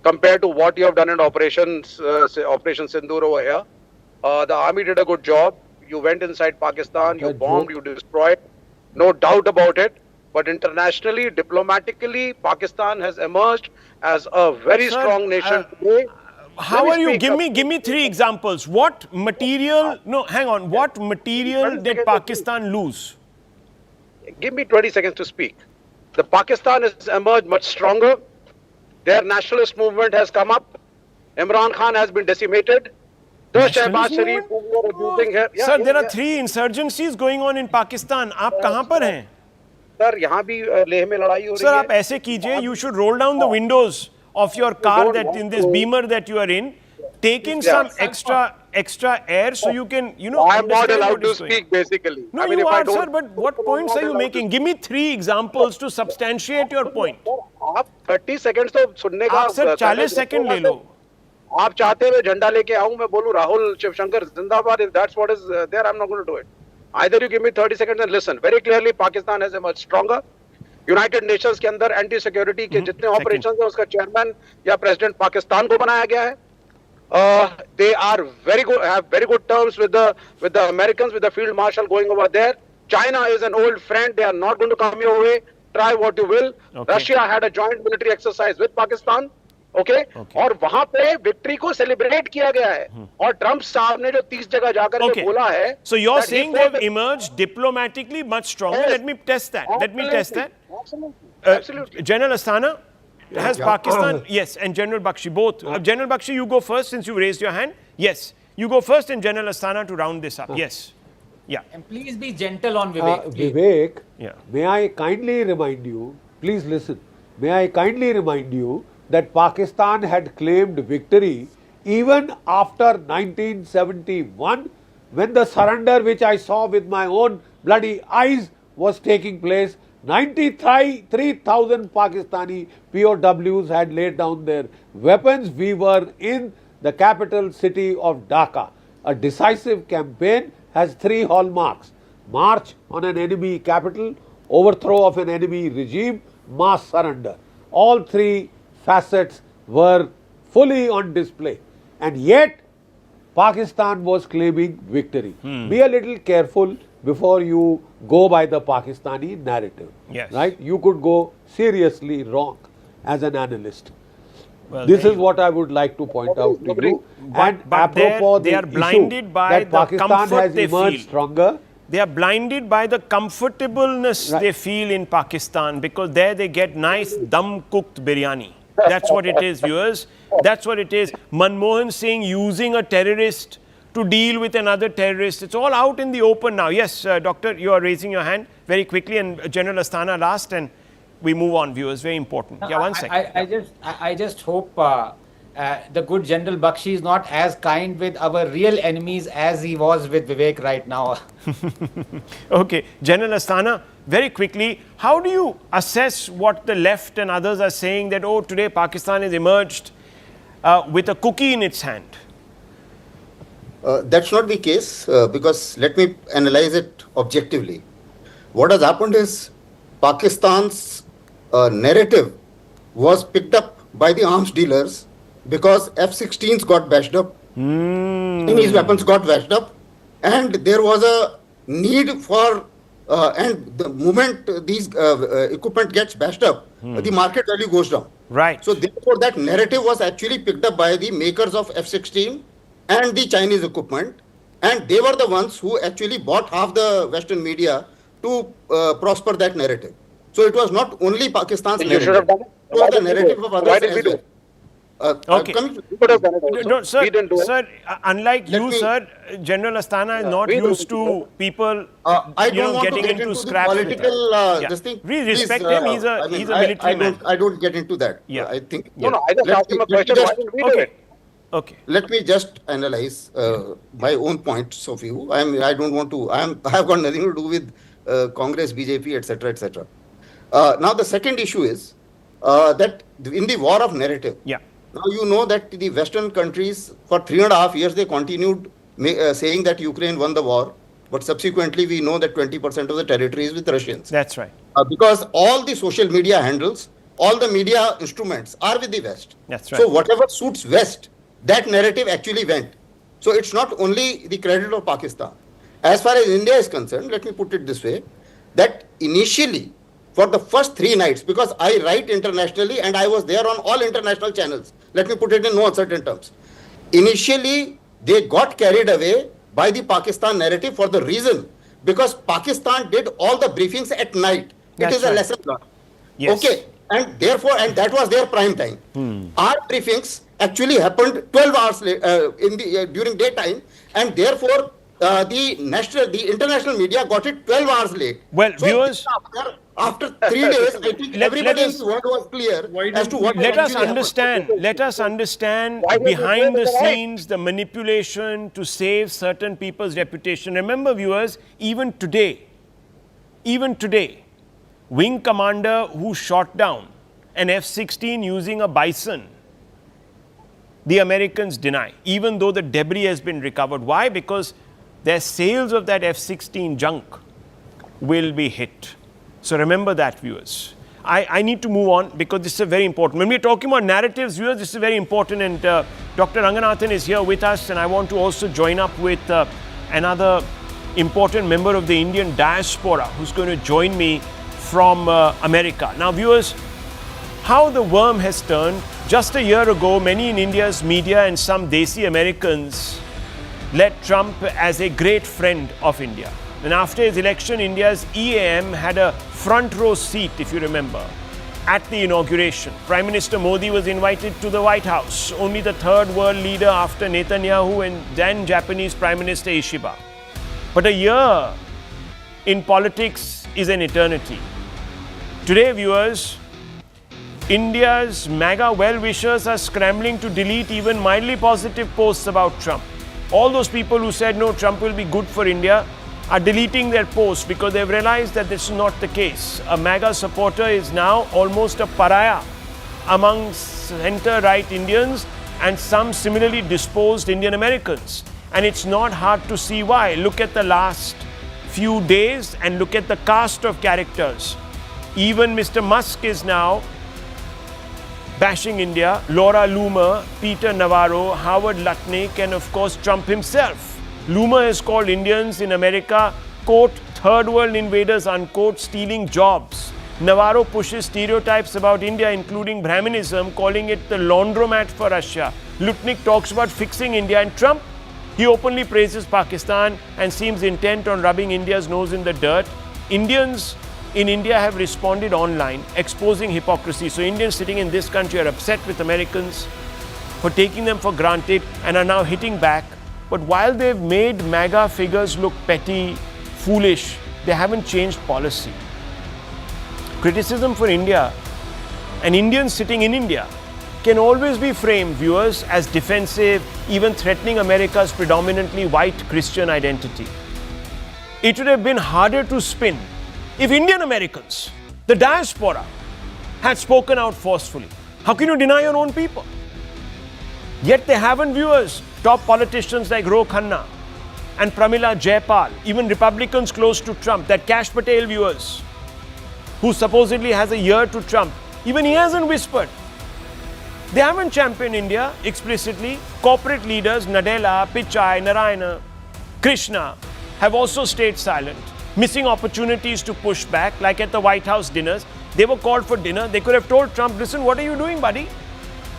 compared to what you have done in Operation Sindoor over here. The army did a good job. You went inside Pakistan, you bombed, you destroyed. No doubt about it. But internationally, diplomatically, Pakistan has emerged as a very strong nation today. How are you? Give me 3 examples. What material? No, hang on. What material did Pakistan lose? Give me 20 seconds to speak. The Pakistan has emerged much stronger. Their nationalist movement has come up. Imran Khan has been decimated. The Shehbaz Sharif, who we are abusing here. Sir, there are 3 insurgencies going on in Pakistan. आप कहाँ पर हैं? Sir, यहाँ भी लेह में लड़ाई हो रही है. Sir, आप ऐसे कीजिए. You should roll down the windows of your car, that in this Beamer that you are in, take in some extra air so you can, I'm not allowed to speak, basically. No, you are, sir, but what points are you making? Give me 3 examples to substantiate your point. आप 30 seconds तो सुनने का. आप sir 40 second ले लो. आप चाहते हुए झंडा लेके आऊं, मैं बोलूं राहुल शिवशंकर जिंदाबाद. If that's what is there, I'm not going to do it. Either you give me 30 seconds and listen. Very clearly, Pakistan has emerged stronger. United Nations के अंदर एंटी सिक्योरिटी के जितने ऑपरेशंस हैं, उसका चेयरमैन या प्रेसिडेंट पाकिस्तान को बनाया गया है. They are have very good terms with the Americans, with the field marshal going over there. China is an old friend. They are not going to come your way. Try what you will. Russia had a joint military exercise with Pakistan. और वहां पे victory को celebrate किया गया है. और Trump साहब ने जो 30 जगह जाकर के बोला है. So you're saying they have emerged diplomatically much stronger. Yes. Let me test that. Absolutely. General Asthana, has Pakistan, yes, and General Bakshi, both. General Bakshi, you go first since you raised your hand. Yes, you go first, and General Asthana to round this up. Yes. Yeah. And please be gentle on Vivek. Vivek, may I kindly remind you, please listen, may I kindly remind you that Pakistan had claimed victory even after 1971, when the surrender which I saw with my own bloody eyes was taking place. 93,000 Pakistani POWs had laid down their weapons. We were in the capital city of Dhaka. A decisive campaign has 3 hallmarks: march on an enemy capital, overthrow of an enemy regime, mass surrender. All 3 facets were fully on display. And yet, Pakistan was claiming victory. Be a little careful before you go by the Pakistani narrative. Yes. Right? You could go seriously wrong as an analyst. Well, this is what I would like to point out to you. And apropos they are blinded by that the Pakistan comfort has they emerged feel. stronger. They are blinded by the comfortableness they feel in Pakistan, because there they get nice dum-cooked biryani. That's what it is, viewers. That's what it is. Manmohan Singh using a terrorist to deal with another terrorist. It's all out in the open now. Yes, Doctor, you are raising your hand very quickly, and General Asthana last, and we move on, viewers. Very important. Yeah, 1 second. I just hope the good General Bakshi is not as kind with our real enemies as he was with Vivek right now. Okay, General Asthana, very quickly, how do you assess what the left and others are saying that, oh, today Pakistan has emerged with a cookie in its hand? That's not the case, because let me analyze it objectively. What has happened is Pakistan's narrative was picked up by the arms dealers because F-16s got bashed up, Chinese weapons got bashed up, and there was a need for, and the moment these equipment gets bashed up, the market value goes down. Right. So therefore that narrative was actually picked up by the makers of F-16 and the Chinese equipment, and they were the ones who actually bought half the Western media to prosper that narrative. So it was not only Pakistan's narrative, it was the narrative of others as well. Okay. We could have done it also. No, sir, We didn't do it. sir, unlike Let you, me- sir, General Astana is not we don't used do to people, I don't want getting to get into into the scraps with political Yeah. this thing. We Please, respect him. He's a military man. I don't get into that. Yeah. I think. No, I just Let asked him me- a let me question. just- Why didn't we do Okay. it? Okay. Let me just analyze my own points of view. I don't want to. I have got nothing to do with Congress, BJP, etc., etc. Now the second issue is that in the war of narrative. Yeah. Now you know that the Western countries for 3.5 years they continued saying that Ukraine won the war, but subsequently we know that 20% of the territory is with Russians. That's right. Because all the social media handles, all the media instruments are with the West. That's right. So whatever suits West, that narrative actually went. So it's not only the credit of Pakistan. As far as India is concerned, let me put it this way, that initially, for the first 3 nights, because I write internationally and I was there on all international channels, let me put it in no uncertain terms. Initially, they got carried away by the Pakistan narrative for the reason, because Pakistan did all the briefings at night. That's it is a right. lesson learned. Yes. Okay, and therefore, and that was their prime time. Our briefings actually happened 12 hours during daytime, and therefore the international media got it 12 hours late. Well, viewers, after 3 days, I think everybody in us- the world was clear Why as to what let us actually understand. Let us understand Why did you behind say the that? scenes the manipulation to save certain people's reputation. Remember, viewers, even today, wing commander who shot down an F-16 using a Bison, the Americans deny, even though the debris has been recovered. Why? Because their sales of that F-16 junk will be hit. So remember that, viewers. I need to move on because this is very important. When we're talking about narratives, viewers, this is very important. And Dr. Ranganathan is here with us, and I want to also join up with another important member of the Indian diaspora who's going to join me from America. Now, viewers, how the worm has turned. Just a year ago, many in India's media and some Desi Americans led Trump as a great friend of India. And after his election, India's EAM had a front row seat, if you remember, at the inauguration. Prime Minister Modi was invited to the White House, only the third world leader after Netanyahu and then Japanese Prime Minister Ishiba. But a year in politics is an eternity. Today, viewers, India's MAGA well-wishers are scrambling to delete even mildly positive posts about Trump. All those people who said, no, Trump will be good for India, are deleting their posts because they've realized that this is not the case. A MAGA supporter is now almost a pariah among center-right Indians and some similarly disposed Indian Americans. And it's not hard to see why. Look at the last few days and look at the cast of characters. Even Mr. Musk is now bashing India, Laura Loomer, Peter Navarro, Howard Lutnick, and of course Trump himself. Loomer has called Indians in America, quote, third world invaders, unquote, stealing jobs. Navarro pushes stereotypes about India, including Brahminism, calling it the laundromat for Russia. Lutnick talks about fixing India, and Trump, he openly praises Pakistan and seems intent on rubbing India's nose in the dirt. Indians in India have responded online, exposing hypocrisy. So Indians sitting in this country are upset with Americans for taking them for granted and are now hitting back. But while they've made MAGA figures look petty, foolish, they haven't changed policy. Criticism for India and Indians sitting in India can always be framed, viewers, as defensive, even threatening America's predominantly white Christian identity. It would have been harder to spin if Indian Americans, the diaspora, had spoken out forcefully. How can you deny your own people? Yet they haven't, viewers. Top politicians like Ro Khanna and Pramila Jayapal, even Republicans close to Trump, that Kash Patel, viewers, who supposedly has a year to Trump, even he hasn't whispered. They haven't championed India explicitly. Corporate leaders, Nadella, Pichai, Narayana, Krishna, have also stayed silent, missing opportunities to push back, like at the White House dinners. They were called for dinner. They could have told Trump, listen, what are you doing, buddy?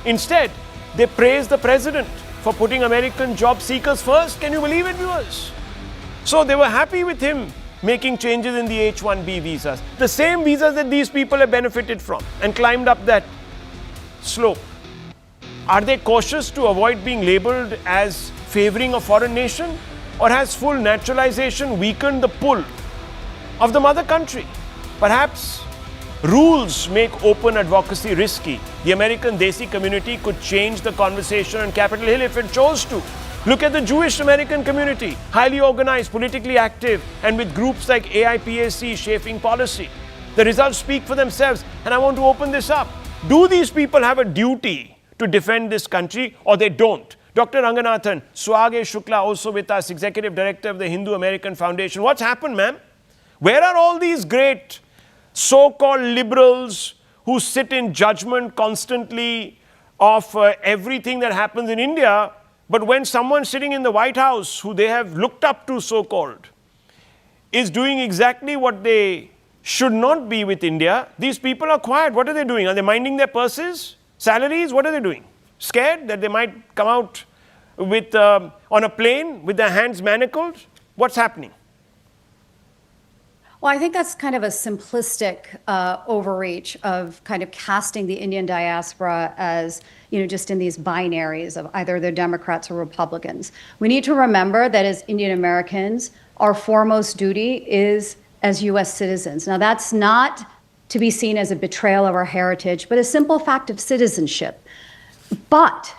Instead, they praised the president for putting American job seekers first. Can you believe it, viewers? So they were happy with him making changes in the H-1B visas. The same visas that these people have benefited from and climbed up that slope. Are they cautious to avoid being labelled as favouring a foreign nation? Or has full naturalization weakened the pull of the mother country? Perhaps rules make open advocacy risky. The American Desi community could change the conversation on Capitol Hill if it chose to. Look at the Jewish American community, highly organized, politically active, and with groups like AIPAC shaping policy. The results speak for themselves, and I want to open this up. Do these people have a duty to defend this country, or they don't? Dr. Ranganathan, Swage Shukla also with us, Executive Director of the Hindu American Foundation. What's happened, ma'am? Where are all these great so-called liberals who sit in judgment constantly of everything that happens in India, but when someone sitting in the White House, who they have looked up to so-called, is doing exactly what they should not be with India, these people are quiet. What are they doing? Are they minding their purses? Salaries? What are they doing? Scared that they might come out with on a plane with their hands manacled? What's happening? Well, I think that's kind of a simplistic overreach of kind of casting the Indian diaspora as, just in these binaries of either they're Democrats or Republicans. We need to remember that as Indian Americans, our foremost duty is as U.S. citizens. Now, that's not to be seen as a betrayal of our heritage, but a simple fact of citizenship. But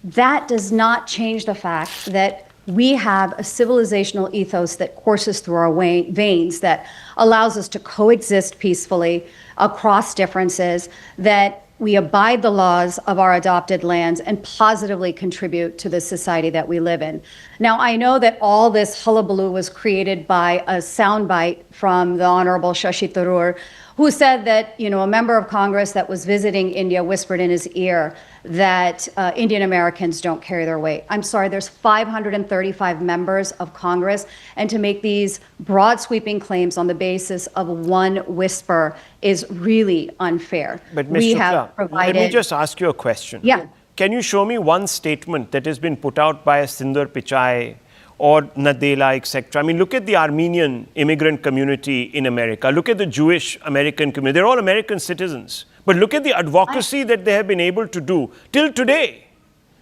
that does not change the fact that we have a civilizational ethos that courses through our veins, that allows us to coexist peacefully across differences, that we abide the laws of our adopted lands and positively contribute to the society that we live in. Now, I know that all this hullabaloo was created by a soundbite from the Honorable Shashi Tharoor, who said that, a member of Congress that was visiting India whispered in his ear that Indian Americans don't carry their weight. I'm sorry, there's 535 members of Congress, and to make these broad sweeping claims on the basis of one whisper is really unfair. But Ms. Shukla, let me just ask you a question. Yeah. Can you show me one statement that has been put out by a Sindoor Pichai or Nadella, etc.? I mean, look at the Armenian immigrant community in America. Look at the Jewish American community. They're all American citizens. But look at the advocacy that they have been able to do till today.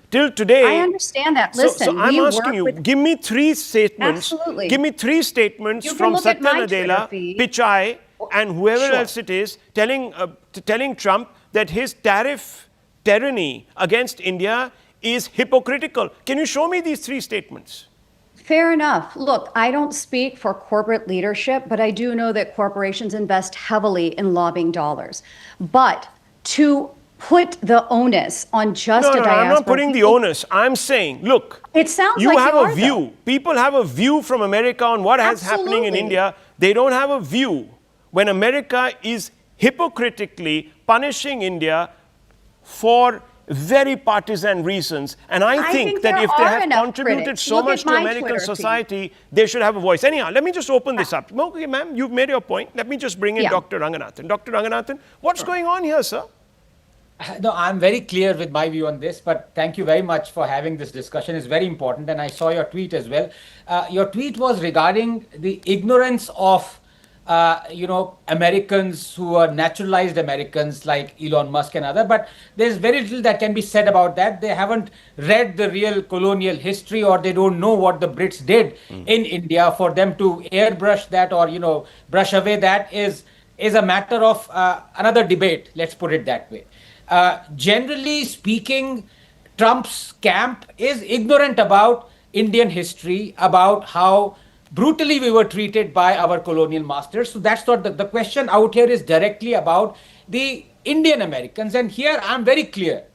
Till today. I understand that. Listen, so I'm asking you, give me three statements. Absolutely. Give me three statements from Satya Nadella, Pichai, and whoever else it is, telling Trump that his tariff tyranny against India is hypocritical. Can you show me these three statements? Fair enough. Look, I don't speak for corporate leadership, but I do know that corporations invest heavily in lobbying dollars. But to put the onus on just a diaspora... I'm not putting the onus. I'm saying, look, it sounds you like have you a are, view. though. People have a view from America on what is happening in India. They don't have a view when America is hypocritically punishing India for very partisan reasons. And I think that if they have contributed so much to American society, they should have a voice. Anyhow, let me just open this up. Okay, ma'am, you've made your point. Let me just bring in Dr. Ranganathan. Dr. Ranganathan, what's going on here, sir? No, I'm very clear with my view on this, but thank you very much for having this discussion. It's very important, and I saw your tweet as well. Your tweet was regarding the ignorance of Americans who are naturalized Americans like Elon Musk and other, but there's very little that can be said about that. They haven't read the real colonial history, or they don't know what the Brits did in India. For them to airbrush that or, brush away that is a matter of another debate, let's put it that way. Generally speaking, Trump's camp is ignorant about Indian history, about how brutally we were treated by our colonial masters. So that's not the question out here is directly about the Indian Americans. And here I'm very clear.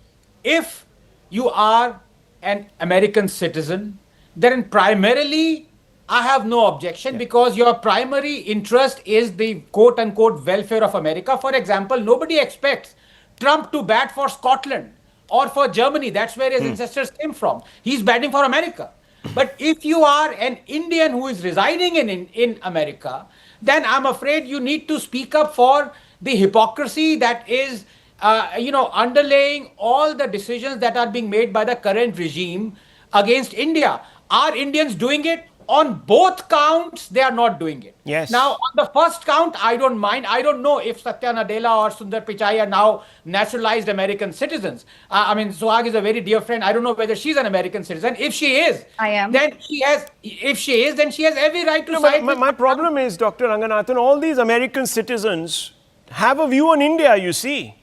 If you are an American citizen, then primarily I have no objection because your primary interest is the quote unquote welfare of America. For example, nobody expects Trump to bat for Scotland or for Germany. That's where his ancestors came from. He's batting for America. But if you are an Indian who is residing in America, then I'm afraid you need to speak up for the hypocrisy that is, underlaying all the decisions that are being made by the current regime against India. Are Indians doing it? On both counts, they are not doing it. Yes. Now, on the first count, I don't mind. I don't know if Satya Nadella or Sundar Pichai are now naturalized American citizens. I mean, Suhag is a very dear friend. I don't know whether she's an American citizen. If she is, I am. Then she has. If she is, then she has every right to side. My problem is, Dr. Ranganathan, all these American citizens have a view on India, you see.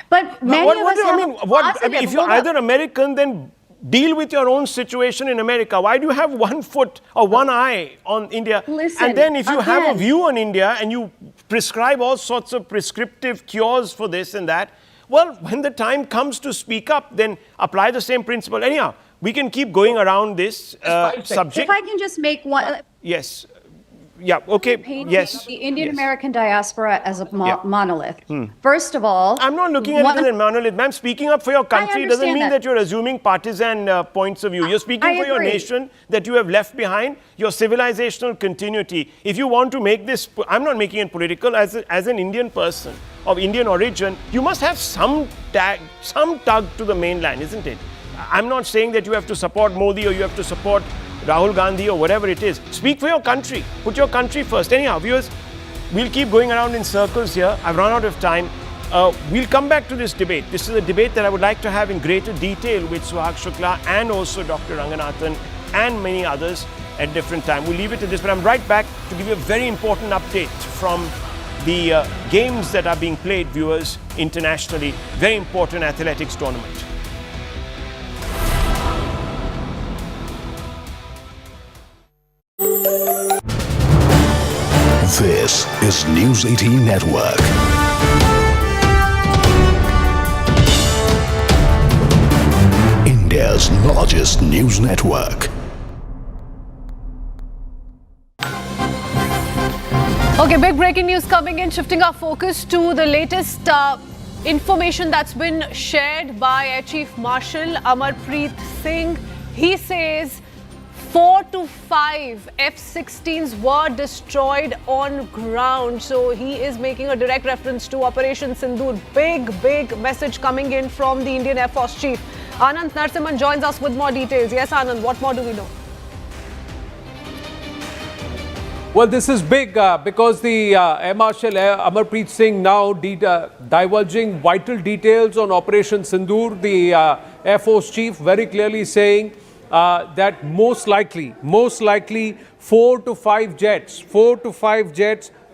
But many of us have if you're either American, then deal with your own situation in America. Why do you have one foot or one eye on India? Listen, and then if you have a again- view on India and you prescribe all sorts of prescriptive cures for this and that, well, when the time comes to speak up, then apply the same principle. Anyhow, we can keep going around this subject. If I can just make one. Yes. Yeah, okay, Painting yes. the Indian yes. American diaspora as a Yeah. monolith. First of all, I'm not looking at it as a monolith. Ma'am, speaking up for your country doesn't understand mean that. that you're assuming partisan points of view. You're speaking I for your agree. nation that you have left behind, your civilizational continuity. If you want to make this, I'm not making it political, as an Indian person of Indian origin, you must have some tug to the mainland, isn't it? I'm not saying that you have to support Modi or you have to support Rahul Gandhi or whatever it is. Speak for your country. Put your country first. Anyhow, viewers, we'll keep going around in circles here. I've run out of time. We'll come back to this debate. This is a debate that I would like to have in greater detail with Suhag Shukla and also Dr. Ranganathan and many others at different time. We'll leave it to this, but I'm right back to give you a very important update from the games that are being played, viewers, internationally. Very important athletics tournament. This is News 18 Network. India's largest news network. Okay, big breaking news coming in, shifting our focus to the latest information that's been shared by Air Chief Marshal Amarpreet Singh. He says 4 to 5 F-16s were destroyed on ground. So he is making a direct reference to Operation Sindoor. Big message coming in from the Indian Air Force Chief. Anand Narsimhan joins us with more details. Yes, Anand, what more do we know? Well, this is big because the Air Marshal Amarpreet Singh now divulging vital details on Operation Sindoor. The Air Force Chief very clearly saying that most likely 4 to 5 jets,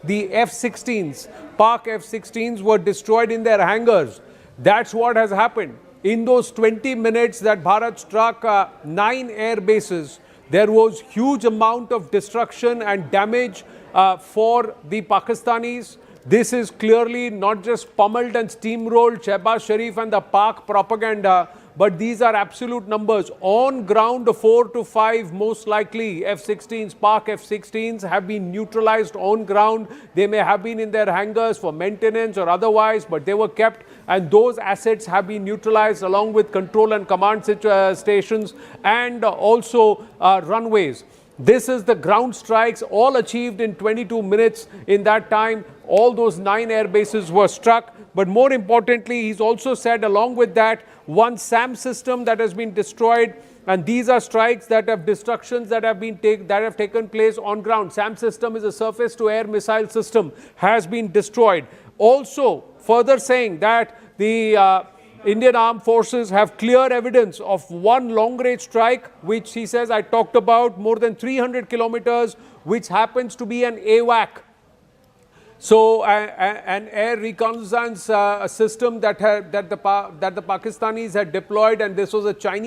the F-16s, Pak F-16s were destroyed in their hangars. That's what has happened. In those 20 minutes that Bharat struck 9 air bases, there was huge amount of destruction and damage for the Pakistanis. This is clearly not just pummeled and steamrolled Shehbaz Sharif and the Pak propaganda, but these are absolute numbers. On ground, 4 to 5 most likely F-16s, Pak F-16s have been neutralized on ground. They may have been in their hangars for maintenance or otherwise, but they were kept, and those assets have been neutralized along with control and command stations and also runways. This is the ground strikes, all achieved in 22 minutes. In that time, all those 9 air bases were struck. But more importantly, he's also said along with that, one SAM system that has been destroyed. And these are strikes that have destructions that have taken place on ground. SAM system is a surface to air missile system, has been destroyed. Also, further saying that the Indian Armed Forces have clear evidence of one long-range strike, which he says I talked about, more than 300 kilometers, which happens to be an AWAC. So, an air reconnaissance system that the Pakistanis had deployed, and this was a Chinese